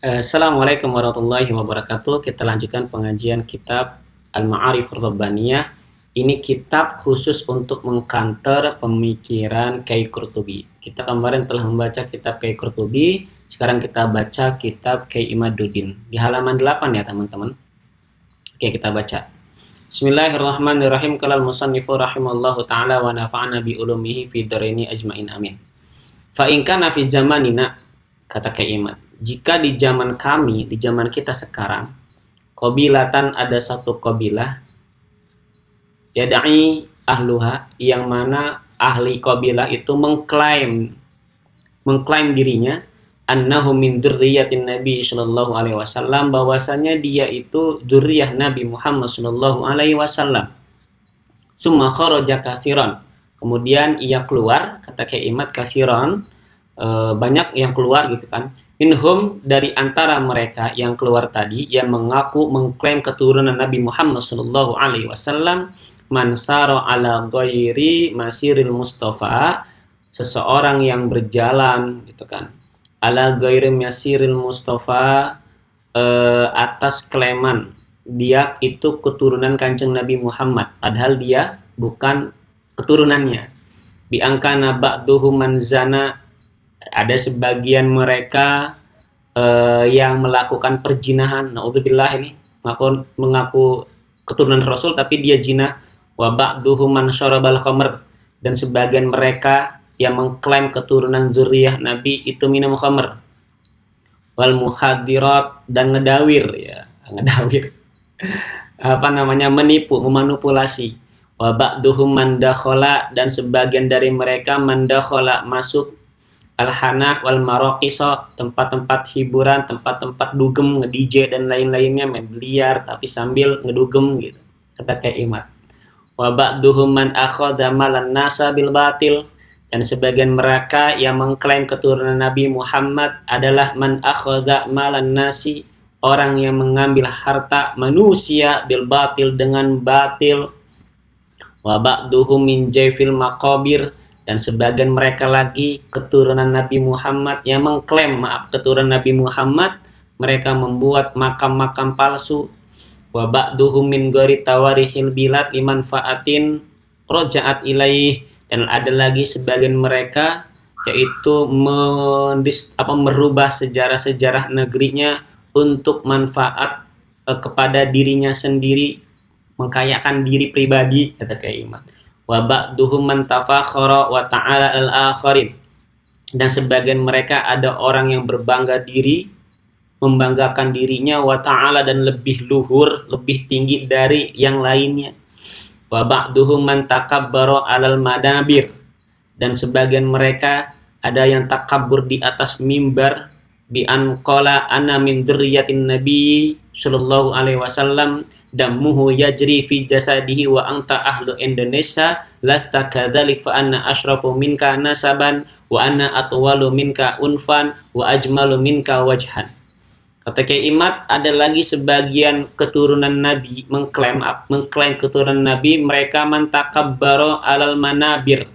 Assalamualaikum warahmatullahi wabarakatuh. Kita lanjutkan pengajian kitab Al-Ma'arif Ar-Rabbaniyah. Ini kitab khusus untuk mengkanter pemikiran Kyai Qurtubi. Kita kemarin telah membaca kitab Kyai Qurtubi, sekarang kita baca kitab Kyai Imaduddin. Di halaman 8 ya teman-teman. Oke, kita baca. Bismillahirrahmanirrahim. Qalal musannifu rahimallahu ta'ala wa nafa'ana bi ulumihi fi dharaini ajmain amin. Fa in kana fi zamanina, kata Kyai Imad, jika di zaman kami, di zaman kita sekarang, qabilatan ada satu qabilah, yadai ahluha, yang mana ahli qabilah itu mengklaim dirinya, annahu min dzurriyyatin Nabi sallallahu alaihi wasallam, bahwasanya dia itu dzurriyyah Nabi Muhammad sallallahu alaihi wasallam. Summa kharaja katsiran, kemudian ia keluar, kata Kyai Imad, katsiran, banyak yang keluar gitu kan. Minhum, dari antara mereka yang keluar tadi, yang mengaku mengklaim keturunan Nabi Muhammad sallallahu alaihi wasallam, mansara ala ghairi masiril Mustafa, seseorang yang berjalan gitu kan, ala ghairi masiril Mustafa, atas klaiman dia itu keturunan Kanjeng Nabi Muhammad, padahal dia bukan keturunannya. Bi angkana ba'duhum manzana, ada sebagian mereka yang melakukan perjinahan, naudzubillah, ini mengaku keturunan Rasul tapi dia jinah. Wa ba'duhum man syarabal khamr, dan sebagian mereka yang mengklaim keturunan zuriyah Nabi itu minum khamr. Wal mukhadirat, dan ngedawir ya, ngedawir menipu, memanipulasi. Wa ba'duhum man dakhala, dan sebagian dari mereka man dakhala, masuk al-hanah wal maraqisa, tempat-tempat hiburan, tempat-tempat dugem, nge-DJ dan lain-lainnya, main biliar tapi sambil ngedugem gitu, kata Kyai Imad. Wa ba'duhum man akhadha malan nasa bil batil, dan sebagian mereka yang mengklaim keturunan Nabi Muhammad adalah man akhadha malan nasi, orang yang mengambil harta manusia bil batil, dengan batil. Wa ba'duhum min jayfil maqabir, dan sebagian mereka lagi keturunan Nabi Muhammad yang mengklaim keturunan Nabi Muhammad, mereka membuat makam-makam palsu. Wa ba'duhum min ghairi tawarihil bilad liman fa'atin roja'at ilaih, dan ada lagi sebagian mereka yaitu merubah sejarah-sejarah negerinya untuk manfaat kepada dirinya sendiri, mengkayakan diri pribadi, kata Kyai Imad. Wa ba'duhum man tafakhara wa ta'ala al-akharin, dan sebagian mereka ada orang yang berbangga diri, membanggakan dirinya, wa ta'ala, dan lebih luhur, lebih tinggi dari yang lainnya. Wa ba'duhum man takabbara 'alal madabir, dan sebagian mereka ada yang takabbur di atas mimbar, bi an qala ana min dzurriyyatin nabi sallallahu alaihi wasallam, dammuhu yajri fi jasadihi wa anta ahlu Indonesia lasta kadzalik fa anna asyrafu minka nasaban wa anna atwalu minka unfan wa ajmalu minka wajhan. Kata Kyai Imad, ada lagi sebagian keturunan Nabi mengklaim keturunan Nabi, mereka mantakabbaro alal manabir,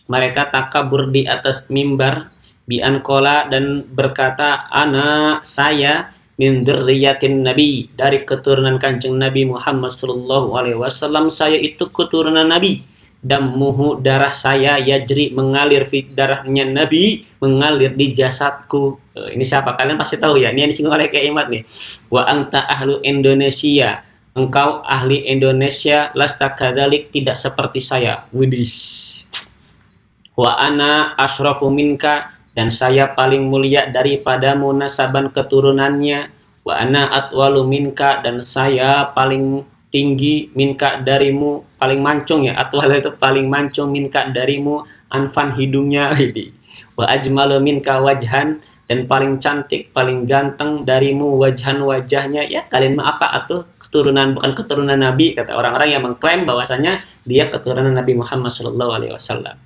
mereka takabur di atas mimbar, bi anqala, dan berkata, ana, saya, min dzurriyyatin Nabi, dari keturunan Kanjeng Nabi Muhammad sallallahu alaihi wasallam, saya itu keturunan Nabi. Dammuhu, darah saya, yajri, mengalir, fi, darahnya Nabi mengalir di jasadku. Ini siapa? Kalian pasti tahu ya. Ini yang disinggung oleh Kyai Imad nih. Wa anta ahlu Indonesia, engkau ahli Indonesia, lasta kadzalik, tidak seperti saya. Widis. Wa ana asyrafu minka, dan saya paling mulia daripadamu nasaban keturunannya. Wa ana atwalu minka, dan saya paling tinggi, minka, darimu, paling mancung ya, atwal itu paling mancung, minka, darimu, anfan, hidungnya. Wa ajmalu minka wajhan, dan paling cantik, paling ganteng darimu, wajhan, wajahnya. Ya kalian mah apa atuh, keturunan, bukan keturunan Nabi, kata orang-orang yang mengklaim bahwasanya dia keturunan Nabi Muhammad sallallahu alaihi wasallam.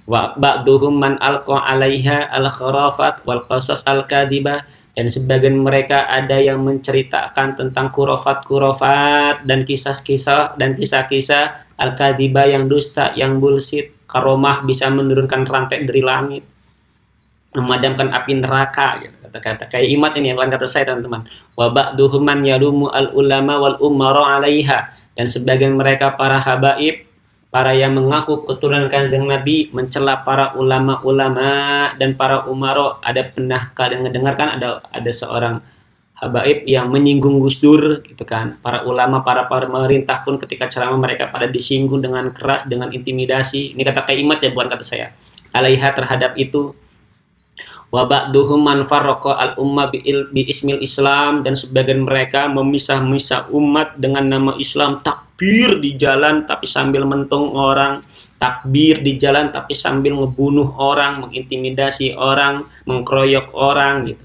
Wa ba'duhum man alqa 'alaiha al-khurafat wal qasas al-kadhibah, dan sebagian mereka ada yang menceritakan tentang kurofat dan kisah-kisah al-kadhibah, yang dusta, yang bullshit. Karomah, bisa menurunkan rantai dari langit. memadamkan api neraka gitu. Kata-kata kayak Imat ini bukan kata saya teman-teman. Wa ba'duhum man yalumu al ulama wal umara 'alaiha, dan sebagian mereka para habaib, para yang mengaku keturunan Kanjeng Nabi, mencela para ulama-ulama dan para umara. Ada pernah kalian mendengarkan ada seorang habaib yang menyinggung Gus Dur gitu kan. Para ulama, para pemerintah pun ketika ceramah mereka pada disinggung dengan keras, dengan intimidasi. Ini kata Imat ya, bukan kata saya. Alaiha, terhadap itu. Wa ba'duhum man farraqa al umma bi ismil Islam, dan sebagian mereka memisah-misah umat dengan nama Islam. Takbir di jalan tapi sambil mentung orang, takbir di jalan tapi sambil ngebunuh orang, mengintimidasi orang, mengkroyok orang gitu.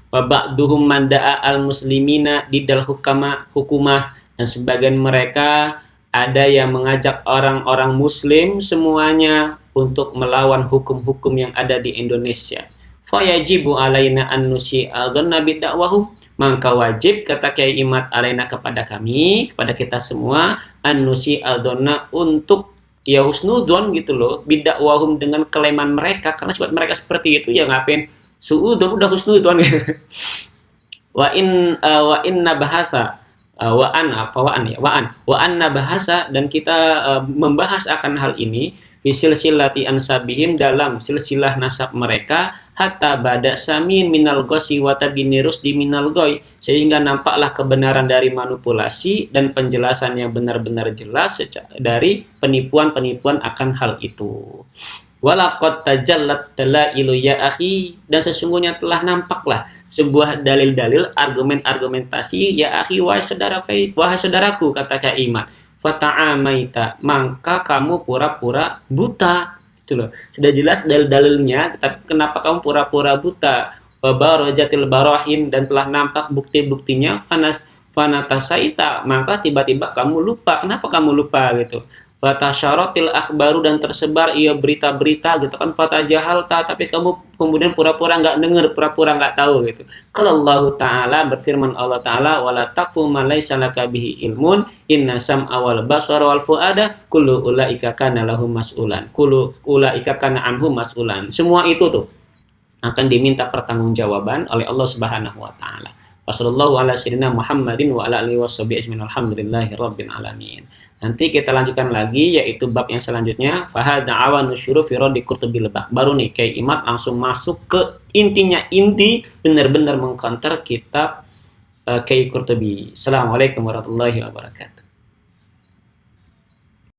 Wa ba'duhum man da'a al muslimina didal hukumah, dan sebagian mereka ada yang mengajak orang-orang muslim semuanya untuk melawan hukum-hukum yang ada di Indonesia. Fayajibu alaina an nusi'a dhanna bidakwahum, maka wajib, kata Kiai Imat, alaina kepada kami, kepada kita semua, an nusi'a dhanna, untuk ya husnudzon gitu loh, bidakwahum, dengan kelemahan mereka, karena sifat mereka seperti itu ya ngapain suudzon, udah husnudzon gitu. Wa inna bahasa wa anna bahasa, dan kita membahas akan hal ini silsilati ansabihim, dalam silsilah nasab mereka, hatta bada samin minal gosi wa tabini rusdi minal goy, sehingga nampaklah kebenaran dari manipulasi dan penjelasan yang benar-benar jelas dari penipuan-penipuan akan hal itu. Walaqad tajallat dalailu ya akhi, dan sesungguhnya telah nampaklah sebuah dalil-dalil, argumen-argumentasi, ya akhi, wahai saudaraku, kata Kak Iman. Fata'amaita, maka kamu pura-pura buta. Itu loh. Sudah jelas dalil-dalilnya, tapi kenapa kamu pura-pura buta? Wa barajatil barahin, dan telah nampak bukti-buktinya. Fanatasaita, maka tiba-tiba kamu lupa. Kenapa kamu lupa gitu? Fatasyaratil akhbaru, dan tersebar berita-berita gitu kan. Fatajahalta, tapi kamu kemudian pura-pura nggak dengar, pura-pura nggak tahu gitu. Kalau Allah Ta'ala, berfirman Allah Ta'ala, wala taqfu ma laysa laka bihi ilmun inna sam'a wal basara wal fuada kullu ulaika kana lahum mas'ulan, kullu ulaika kana anhum mas'ulan. Semua itu tuh akan diminta pertanggungjawaban oleh Allah Subhanahu wa taala. Wassallallahu ala sayyidina Muhammadin wa ala alihi washabihi ajmain. Alhamdulillahi rabbil alamin. Nanti kita lanjutkan lagi, yaitu bab yang selanjutnya, fahadha awanu syuruh fi raddi Qurtubi lebak. Baru nih Kiai Imat langsung masuk ke intinya, inti benar-benar mengcounter kitab Kiai Qurtubi. Assalamualaikum warahmatullahi wabarakatuh.